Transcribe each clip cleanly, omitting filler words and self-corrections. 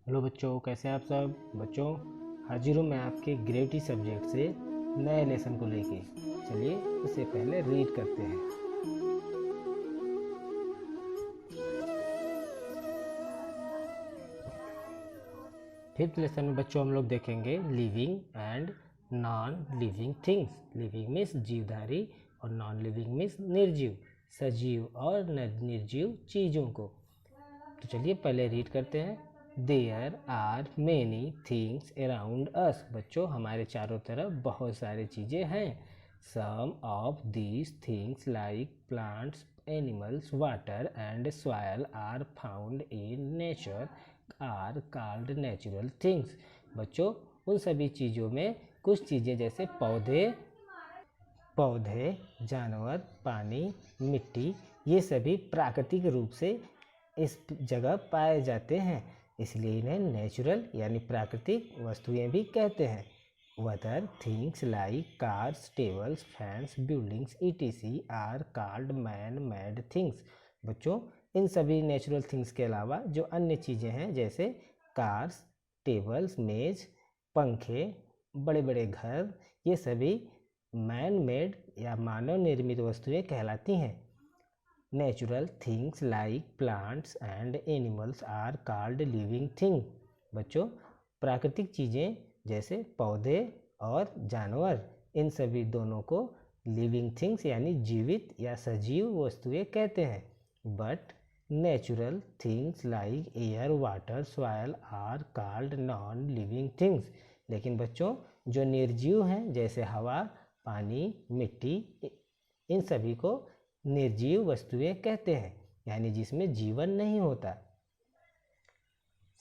Hello बच्चों, कैसे हैं आप सब। बच्चों, हाजिर हूँ मैं आपके ग्रेविटी सब्जेक्ट से नए लेसन को लेके। चलिए उससे पहले रीड करते हैं। फिफ्थ लेसन में बच्चों हम लोग देखेंगे living and non living things. Living means जीवधारी और नॉन लिविंग मीन्स निर्जीव, सजीव और निर्जीव चीज़ों को। तो चलिए पहले रीड करते हैं। There are many things around us. बच्चों, हमारे चारों तरफ बहुत सारी चीज़ें हैं। Some of these things like plants, animals, water and soil are found in nature are called natural things. बच्चों, उन सभी चीज़ों में कुछ चीज़ें जैसे पौधे, जानवर, पानी, मिट्टी, ये सभी प्राकृतिक रूप से इस जगह पाए जाते हैं, इसलिए इन्हें नेचुरल यानी प्राकृतिक वस्तुएं भी कहते हैं। Other things like cars, tables, fans, buildings etc are called man made things. बच्चों, इन सभी नेचुरल थिंग्स के अलावा जो अन्य चीज़ें हैं जैसे कार्स, टेबल्स, मेज, पंखे, बड़े बड़े घर, ये सभी मैन मेड या मानव निर्मित वस्तुएं कहलाती हैं। Natural things like plants and animals are called living thing. बच्चों, प्राकृतिक चीज़ें जैसे पौधे और जानवर, इन सभी दोनों को लिविंग थिंग्स यानी जीवित या सजीव वस्तुएं कहते हैं। But natural things like air, water, soil are called non living things. लेकिन बच्चों, जो निर्जीव हैं जैसे हवा, पानी, मिट्टी, इन सभी को निर्जीव वस्तुएं कहते हैं, यानी जिसमें जीवन नहीं होता।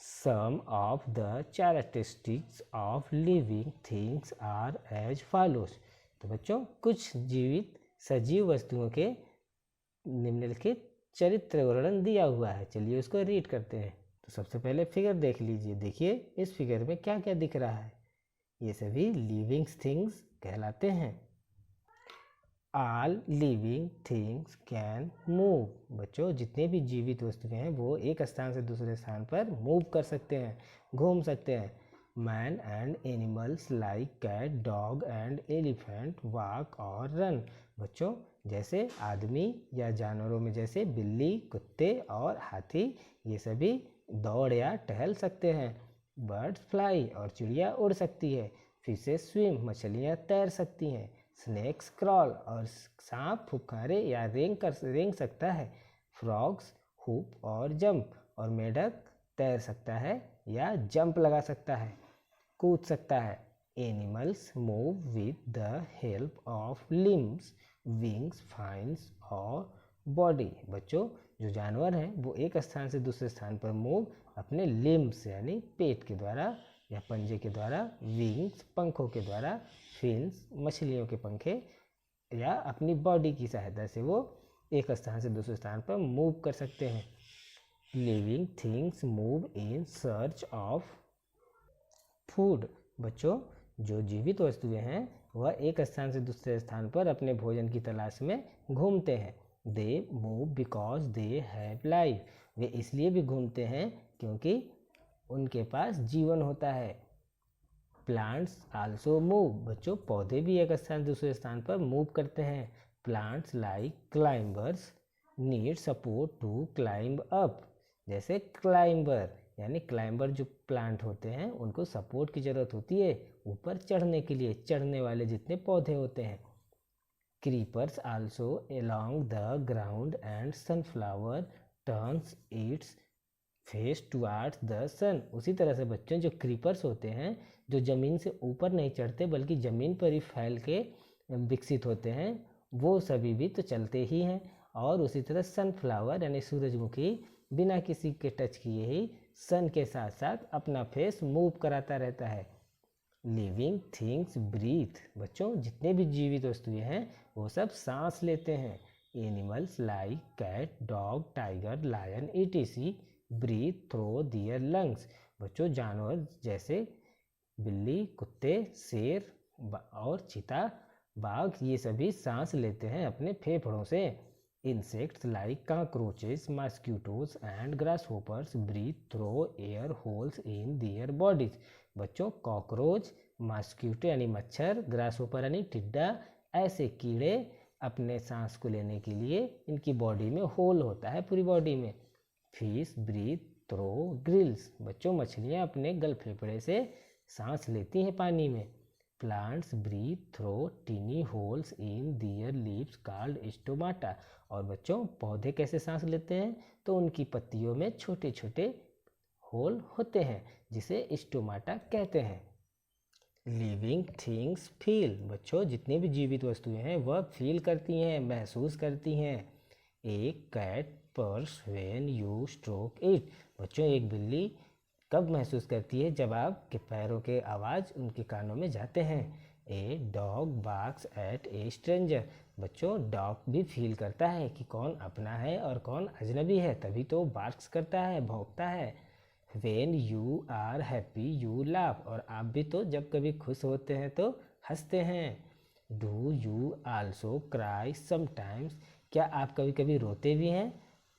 Some of the characteristics of living things are as follows. तो बच्चों, कुछ जीवित सजीव वस्तुओं के निम्नलिखित चरित्र वर्णन दिया हुआ है। चलिए उसको रीड करते हैं। तो सबसे पहले फिगर देख लीजिए। देखिए इस फिगर में क्या क्या दिख रहा है। ये सभी लिविंग थिंग्स कहलाते हैं। All living things can move. बच्चों, जितने भी जीवित वस्तुएं हैं वो एक स्थान से दूसरे स्थान पर मूव कर सकते हैं, घूम सकते हैं। Man and animals like cat, dog and elephant walk और रन। बच्चों, जैसे आदमी या जानवरों में जैसे बिल्ली, कुत्ते और हाथी, ये सभी दौड़ या टहल सकते हैं। बर्ड्स फ्लाई और चिड़िया उड़ सकती है। फिशेस स्विम, मछलियाँ तैर सकती हैं। स्नेक्स क्रॉल और सांप फुफकारे या रेंग सकता है। फ्रॉग्स हुप और जंप, और मेढक तैर सकता है या जंप लगा सकता है, कूद सकता है। Animals move with the help of limbs, wings, fins और बॉडी। बच्चों, जो जानवर हैं वो एक स्थान से दूसरे स्थान पर मूव अपने लिम्स यानी पेट के द्वारा या पंजे के द्वारा, विंग्स पंखों के द्वारा, फिन्स मछलियों के पंखे, या अपनी बॉडी की सहायता से वो एक स्थान से दूसरे स्थान पर मूव कर सकते हैं। Living things move in search of food. बच्चों, जो जीवित वस्तुएं हैं वह एक स्थान से दूसरे स्थान पर अपने भोजन की तलाश में घूमते हैं। They move because they have life. वे इसलिए भी घूमते हैं क्योंकि उनके पास जीवन होता है। Plants also move. बच्चों, पौधे भी एक स्थान से दूसरे स्थान पर मूव करते हैं। Plants like climbers need support to climb up. जैसे क्लाइंबर यानी क्लाइंबर जो प्लांट होते हैं उनको सपोर्ट की ज़रूरत होती है ऊपर चढ़ने के लिए, चढ़ने वाले जितने पौधे होते हैं। Creepers also along the ground and sunflower turns its face towards the sun. उसी तरह से बच्चों, जो क्रीपर्स होते हैं जो ज़मीन से ऊपर नहीं चढ़ते बल्कि ज़मीन पर ही फैल के विकसित होते हैं, वो सभी भी तो चलते ही हैं। और उसी तरह सनफ्लावर यानी सूरजमुखी बिना किसी के टच किए ही सन के साथ साथ अपना फेस मूव कराता रहता है। Living things breathe. बच्चों, जितने भी जीवित वस्तुएं हैं वो सब सांस लेते हैं। Animals like cat, dog, tiger, lion etc breathe through their lungs. बच्चों, जानवर जैसे बिल्ली, कुत्ते, शेर और चीता, बाघ, ये सभी सांस लेते हैं अपने फेफड़ों से। Insects like cockroaches, mosquitoes and grasshoppers breathe through air holes in their bodies. बच्चों, कॉकरोच, मॉस्किटो यानी मच्छर, ग्रासहोपर यानी टिड्डा, ऐसे कीड़े अपने सांस को लेने के लिए इनकी बॉडी में होल होता है पूरी बॉडी में। Fish breathe through gills. बच्चों, मछलियाँ अपने गल फेफड़े से सांस लेती हैं पानी में। Plants breathe through tiny holes in their leaves called stomata. और बच्चों, पौधे कैसे सांस लेते हैं? तो उनकी पत्तियों में छोटे छोटे होल होते हैं जिसे स्टोमाटा कहते हैं। Living things feel. बच्चों, जितनी भी जीवित वस्तुएं हैं वह फील करती हैं, महसूस करती हैं। एक cat purrs when you stroke it. बच्चों, एक बिल्ली कब महसूस करती है? जब आपके पैरों के आवाज़ उनके कानों में जाते हैं। A dog barks at a stranger. बच्चों, डॉग भी फील करता है कि कौन अपना है और कौन अजनबी है, तभी तो बार्क्स करता है, भौंकता है। When you are happy you laugh. और आप भी तो जब कभी खुश होते हैं तो हंसते हैं। Do you also cry sometimes. क्या आप कभी कभी रोते भी हैं?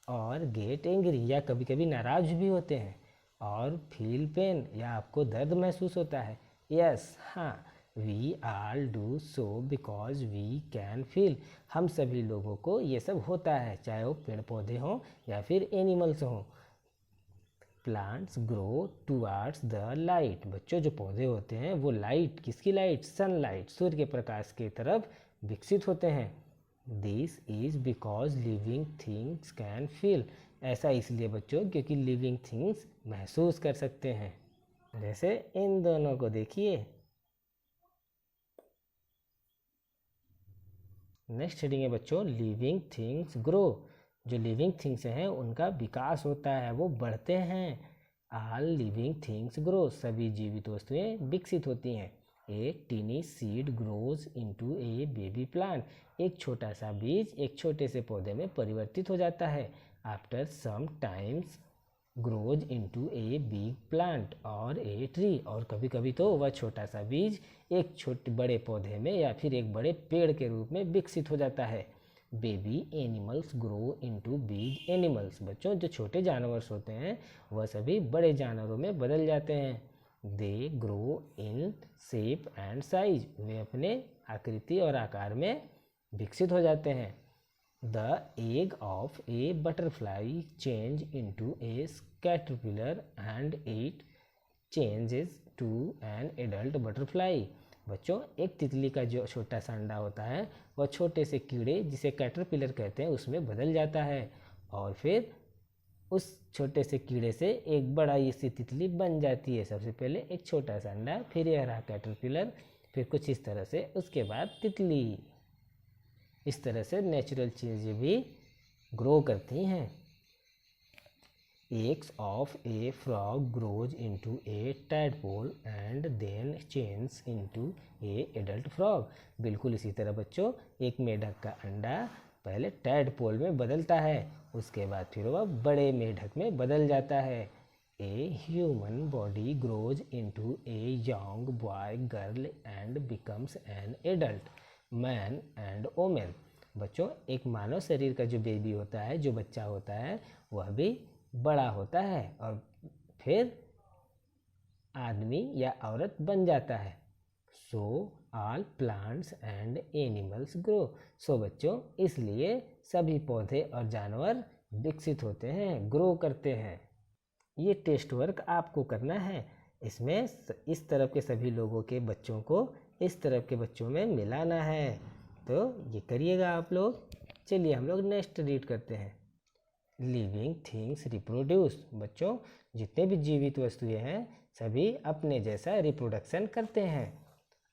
और गेट एंग्री, या कभी कभी नाराज भी होते हैं। और फील पेन, या आपको दर्द महसूस होता है। यस, हाँ, we all do so because we can feel. हम सभी लोगों को ये सब होता है, चाहे वो पेड़ पौधे हों या फिर एनिमल्स हों। Plants grow towards the light. बच्चों, जो पौधे होते हैं वो लाइट, किसकी लाइट? सनलाइट, सूर्य के प्रकाश की तरफ विकसित होते हैं। This is because living things can feel. ऐसा इसलिए बच्चों क्योंकि लिविंग थिंग्स महसूस कर सकते हैं। जैसे इन दोनों को देखिए। नेक्स्ट हेडिंग है बच्चों, लिविंग थिंग्स ग्रो। जो लिविंग थिंग्स हैं उनका विकास होता है, वो बढ़ते हैं। All living things grow. सभी जीवित वस्तुएं विकसित होती हैं। ए टीनी सीड ग्रोज इनटू ए बेबी प्लांट। एक छोटा सा बीज एक छोटे से पौधे में परिवर्तित हो जाता है। After some times grows into a big plant और ए ट्री। और कभी कभी तो वह छोटा सा बीज एक छोटे बड़े पौधे में या फिर एक बड़े पेड़ के रूप में विकसित हो जाता है। Baby animals grow into big animals. बच्चों, जो छोटे जानवर होते हैं वह सभी बड़े जानवरों में बदल जाते हैं। They grow in shape and size. वे अपने आकृति और आकार में विकसित हो जाते हैं। The egg of a butterfly change into a caterpillar and it changes to an adult butterfly। बच्चों, एक तितली का जो छोटा सा अंडा होता है वह छोटे से कीड़े जिसे कैटरपिलर कहते हैं उसमें बदल जाता है और फिर उस छोटे से कीड़े से एक बड़ा सी तितली बन जाती है। सबसे पहले एक छोटा सा अंडा, फिर यह रहा कैटरपिलर, फिर कुछ इस तरह से, उसके बाद तितली। इस तरह से नेचुरल चीज़ें भी ग्रो करती हैं। Eggs of a frog grows into a tadpole and then change into a adult frog. बिल्कुल इसी तरह बच्चों, एक मेढक का अंडा पहले टैडपोल में बदलता है, उसके बाद फिर वह बड़े मेढक में बदल जाता है। A human body grows into a young boy girl and becomes an adult man and women. बच्चों, एक मानव शरीर का जो बेबी होता है, जो बच्चा होता है, वह भी बड़ा होता है और फिर आदमी या औरत बन जाता है। So all plants and animals grow. So बच्चों, इसलिए सभी पौधे और जानवर विकसित होते हैं, ग्रो करते हैं। ये टेस्ट वर्क आपको करना है। इसमें इस तरफ के सभी लोगों के बच्चों को इस तरफ के बच्चों में मिलाना है, तो ये करिएगा आप लोग। चलिए हम लोग नेक्स्ट रीड करते हैं। Living things reproduce. बच्चों, जितने भी जीवित वस्तुएं हैं सभी अपने जैसा रिप्रोडक्शन करते हैं।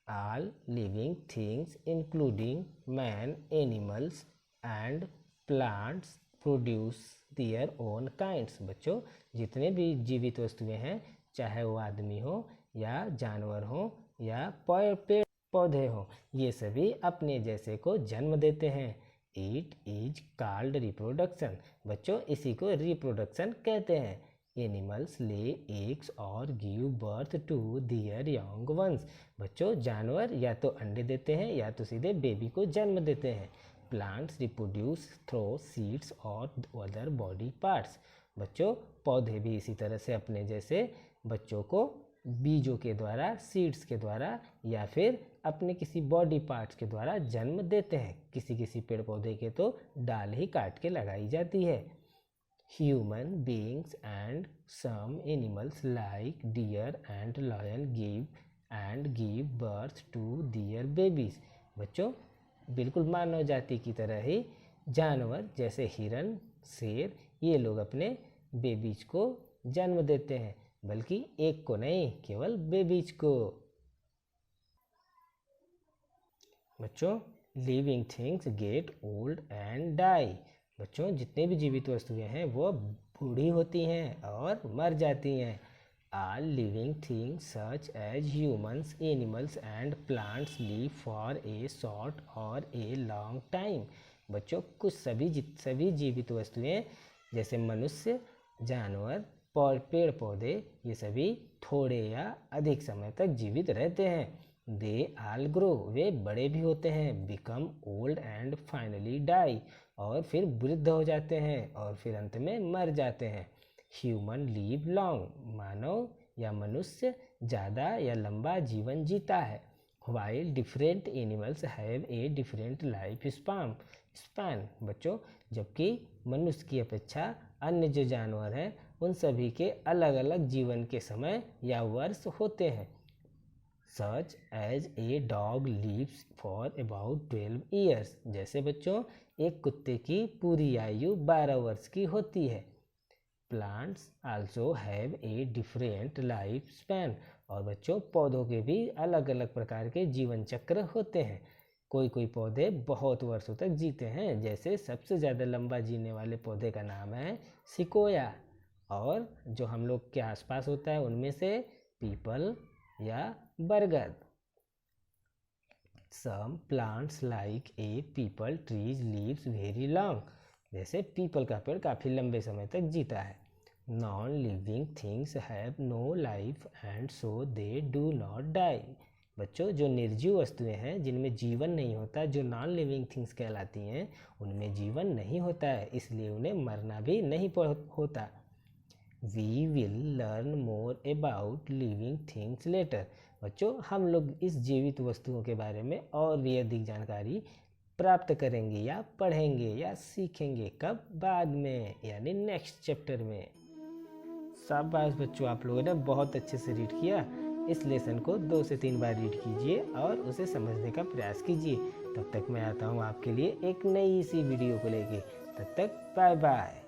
All living things including man, animals and plants produce their own kinds. बच्चों, जितने भी जीवित वस्तुएं हैं, चाहे वो आदमी हो या जानवर हो या पेड़ पौधे हो, ये सभी अपने जैसे को जन्म देते हैं। It is called reproduction. बच्चों, इसी को रिप्रोडक्शन कहते हैं। एनिमल्स ले एग्स और give birth to their young ones. बच्चों, जानवर या तो अंडे देते हैं या तो सीधे बेबी को जन्म देते हैं। प्लांट्स रिप्रोड्यूस थ्रू सीड्स और अदर बॉडी पार्ट्स। बच्चों पौधे भी इसी तरह से अपने जैसे बच्चों को बीजों के द्वारा, सीड्स के द्वारा या फिर अपने किसी बॉडी पार्ट्स के द्वारा जन्म देते हैं। किसी किसी पेड़ पौधे के तो डाल ही काट के लगाई जाती है। Human beings and some animals like deer and lion give birth to their babies. बच्चों बिल्कुल मानव जाति की तरह ही जानवर जैसे हिरन, शेर, ये लोग अपने बेबीज को जन्म देते हैं, बल्कि एक को नहीं, केवल बेबीज को। बच्चों living things get old and die. बच्चों जितने भी जीवित वस्तुएं हैं वो बूढ़ी होती हैं और मर जाती हैं। All living things such as humans, animals and plants live for a short or a long time। बच्चों कुछ सभी जीवित वस्तुएं जैसे मनुष्य, जानवर, पेड़ पौधे, ये सभी थोड़े या अधिक समय तक जीवित रहते हैं। They all grow, वे बड़े भी होते हैं। Become old and finally die, और फिर वृद्ध हो जाते हैं और फिर अंत में मर जाते हैं। ह्यूमन लीव लॉन्ग, मानव या मनुष्य ज़्यादा या लंबा जीवन जीता है। While different animals have a different life span. बच्चों जबकि मनुष्य की अपेक्षा अन्य जो जानवर हैं उन सभी के अलग अलग जीवन के समय या वर्ष होते हैं। Such as a dog lives for about 12 years. जैसे बच्चों एक कुत्ते की पूरी आयु 12 वर्ष की होती है। Plants also have a different life span. और बच्चों पौधों के भी अलग अलग प्रकार के जीवन चक्र होते हैं। कोई पौधे बहुत वर्षों तक जीते हैं, जैसे सबसे ज़्यादा लंबा जीने वाले पौधे का नाम है सिकोया, और जो हम लोग के आसपास होता है उनमें से पीपल या बरगद। Some plants like a peepal trees lives very long. जैसे पीपल का पेड़ काफ़ी लंबे समय तक जीता है। Non living things have no life and so they do not die. बच्चों जो निर्जीव वस्तुएं हैं जिनमें जीवन नहीं होता, जो नॉन लिविंग थिंग्स कहलाती हैं, उनमें जीवन नहीं होता है, इसलिए उन्हें मरना भी नहीं होता। We will learn more about living things later. बच्चों हम लोग इस जीवित वस्तुओं के बारे में और भी अधिक जानकारी प्राप्त करेंगे या पढ़ेंगे या सीखेंगे। कब? बाद में, यानी नेक्स्ट चैप्टर में। शाबाश बच्चों, आप लोगों ने बहुत अच्छे से रीड किया। इस लेसन को 2 से 3 बार रीड कीजिए और उसे समझने का प्रयास कीजिए। तब तक मैं आता हूँ आपके लिए एक नई सी वीडियो को लेके। तब तक बाय बाय।